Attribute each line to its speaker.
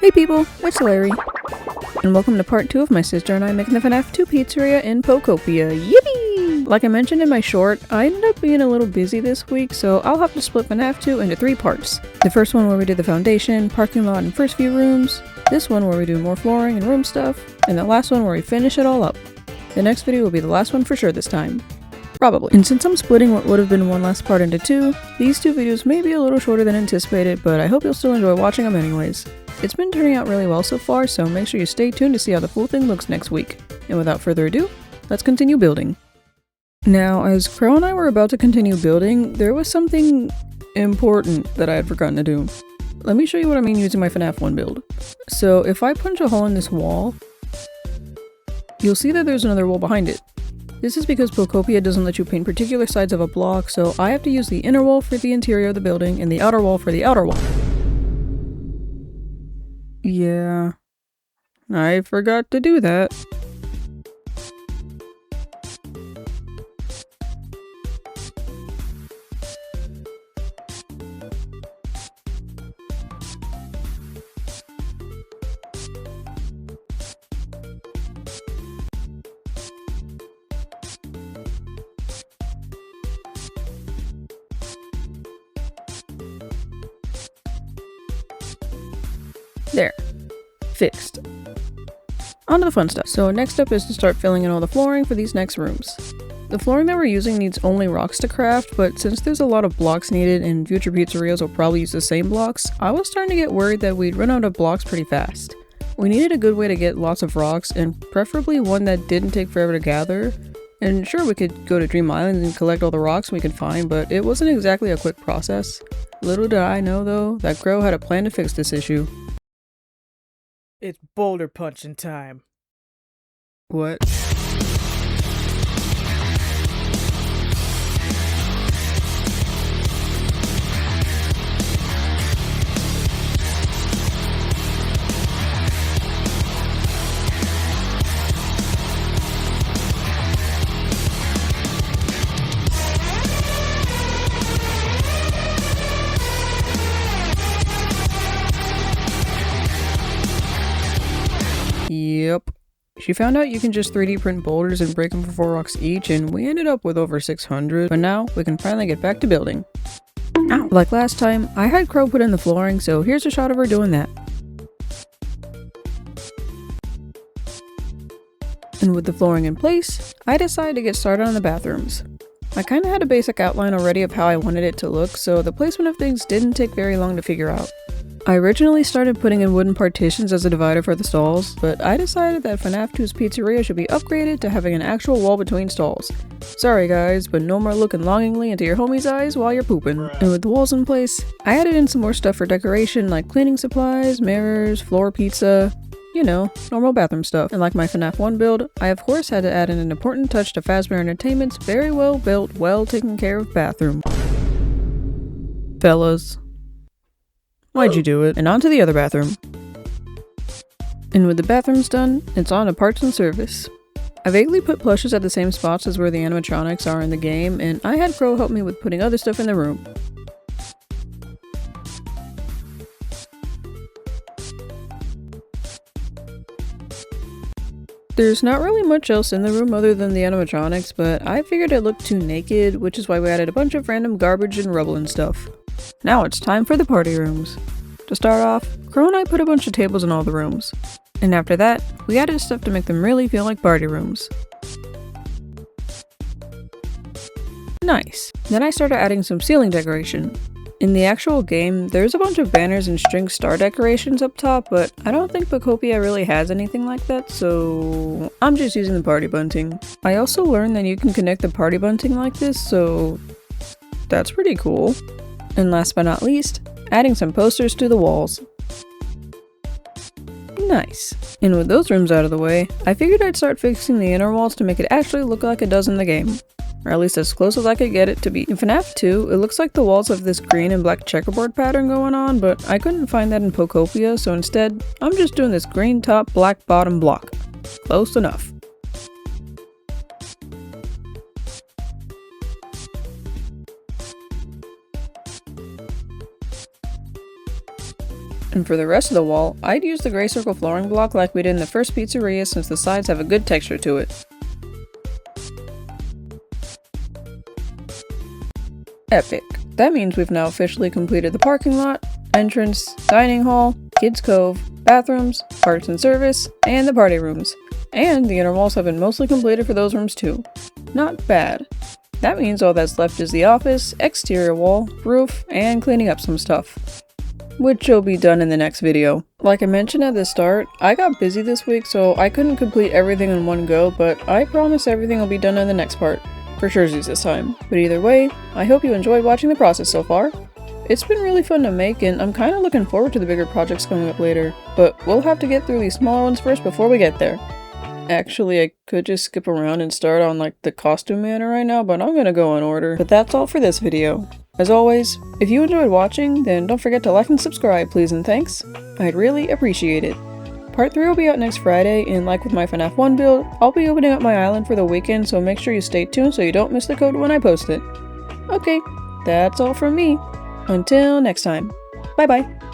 Speaker 1: Hey people, it's Larry, and welcome to part 2 of my sister and I making the FNAF 2 pizzeria in Pokopia. Yippee! Like I mentioned in my short, I ended up being a little busy this week, so I'll have to split FNAF 2 into 3 parts. The first one where we do the foundation, parking lot, and first few rooms, this one where we do more flooring and room stuff, and the last one where we finish it all up. The next video will be the last one for sure this time. Probably. And since I'm splitting what would have been one last part into 2, these 2 videos may be a little shorter than anticipated, but I hope you'll still enjoy watching them anyways. It's been turning out really well so far, so make sure you stay tuned to see how the full thing looks next week. And without further ado, let's continue building. Now, as Crow and I were about to continue building, there was something important that I had forgotten to do. Let me show you what I mean using my FNAF 1 build. So if I punch a hole in this wall, you'll see that there's another wall behind it. This is because Pokopia doesn't let you paint particular sides of a block, so I have to use the inner wall for the interior of the building and the outer wall for the outer wall. Yeah, I forgot to do that. There. Fixed. On to the fun stuff. So next up is to start filling in all the flooring for these next rooms. The flooring that we're using needs only rocks to craft, but since there's a lot of blocks needed and future pizzerias will probably use the same blocks, I was starting to get worried that we'd run out of blocks pretty fast. We needed a good way to get lots of rocks, and preferably one that didn't take forever to gather. And sure, we could go to Dream Island and collect all the rocks we could find, but it wasn't exactly a quick process. Little did I know though, that Crow had a plan to fix this issue.
Speaker 2: It's boulder punching time.
Speaker 1: What? Yep. She found out you can just 3D print boulders and break them for 4 rocks each, and we ended up with over 600, but now we can finally get back to building. Ow. Like last time, I had Crow put in the flooring, so here's a shot of her doing that. And with the flooring in place, I decided to get started on the bathrooms. I kinda had a basic outline already of how I wanted it to look, so the placement of things didn't take very long to figure out. I originally started putting in wooden partitions as a divider for the stalls, but I decided that FNAF 2's pizzeria should be upgraded to having an actual wall between stalls. Sorry guys, but no more looking longingly into your homie's eyes while you're pooping. And with the walls in place, I added in some more stuff for decoration like cleaning supplies, mirrors, floor pizza, you know, normal bathroom stuff. And like my FNAF 1 build, I of course had to add in an important touch to Fazbear Entertainment's very well built, well taken care of bathroom. Fellas. Why'd you do it? And on to the other bathroom. And with the bathrooms done, it's on to parts and service. I vaguely put plushes at the same spots as where the animatronics are in the game, and I had Crow help me with putting other stuff in the room. There's not really much else in the room other than the animatronics, but I figured it looked too naked, which is why we added a bunch of random garbage and rubble and stuff. Now it's time for the party rooms. To start off, Crow and I put a bunch of tables in all the rooms. And after that, we added stuff to make them really feel like party rooms. Nice. Then I started adding some ceiling decoration. In the actual game, there's a bunch of banners and string star decorations up top, but I don't think Pokopia really has anything like that, so I'm just using the party bunting. I also learned that you can connect the party bunting like this, so that's pretty cool. And last but not least, adding some posters to the walls. Nice. And with those rooms out of the way, I figured I'd start fixing the inner walls to make it actually look like it does in the game. Or at least as close as I could get it to be. In FNAF 2, it looks like the walls have this green and black checkerboard pattern going on, but I couldn't find that in Pokopia, so instead, I'm just doing this green top, black bottom block. Close enough. And for the rest of the wall, I'd use the gray circle flooring block like we did in the first pizzeria since the sides have a good texture to it. Epic. That means we've now officially completed the parking lot, entrance, dining hall, kids' cove, bathrooms, parts and service, and the party rooms. And the inner walls have been mostly completed for those rooms too. Not bad. That means all that's left is the office, exterior wall, roof, and cleaning up some stuff, which will be done in the next video. Like I mentioned at the start, I got busy this week so I couldn't complete everything in one go, but I promise everything will be done in the next part. For surezies this time. But either way, I hope you enjoyed watching the process so far. It's been really fun to make and I'm kinda looking forward to the bigger projects coming up later, but we'll have to get through these smaller ones first before we get there. Actually, I could just skip around and start on like the costume manner right now, but I'm gonna go in order. But that's all for this video. As always, if you enjoyed watching, then don't forget to like and subscribe, please and thanks. I'd really appreciate it. Part 3 will be out next Friday, and like with my FNAF 1 build, I'll be opening up my island for the weekend, so make sure you stay tuned so you don't miss the code when I post it. Okay, that's all from me. Until next time. Bye bye.